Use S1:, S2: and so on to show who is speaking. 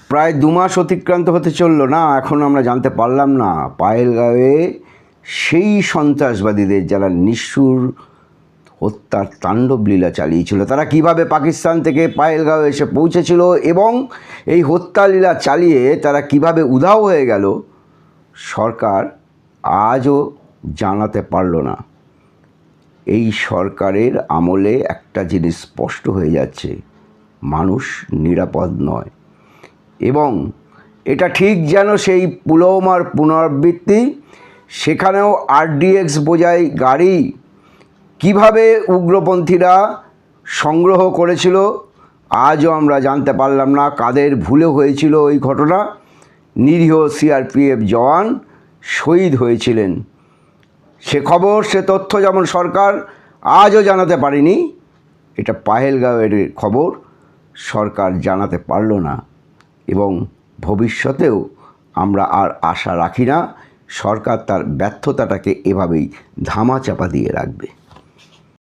S1: প্রায় 2 মাস অতিক্রান্ত হতে চলল না, এখন আমরা জানতে পারলাম না পাহেলগাঁওয়ে সেই সন্ত্রাসবাদীদের যারা নিষ্ঠুর হত্যার তাণ্ডব লীলা চালিয়েছিল তারা কিভাবে পাকিস্তান থেকে পাহেলগাঁও এসে পৌঁছেছিল এবং এই হত্যা লীলা চালিয়ে তারা কিভাবে উধাও হয়ে গেল সরকার আজও জানাতে পারল না। এই সরকারের আমলে একটা জিনিস স্পষ্ট হয়ে যাচ্ছে, মানুষ নিরাপদ নয়। এবং এটা ঠিক যেন সেই পুলওয়ামার পুনরাবৃত্তি, সেখানেও RDX বোঝাই গাড়ি কিভাবে উগ্রপন্থীরা সংগ্রহ করেছিল আজও আমরা জানতে পারলাম না। কাদের ভুলে হয়েছিল ওই ঘটনা, নিরীহ CRPF জওয়ান শহীদ হয়েছিলেন, সে খবর সে তথ্য যেমন সরকার আজও জানাতে পারেনি, এটা পাহেলগাঁওয়ের খবর সরকার জানাতে পারল না। এবং ভবিষ্যতেও আমরা আর আশা রাখি না সরকার তার ব্যর্থতাটাকে এভাবেই ধামাচাপা দিয়ে রাখবে।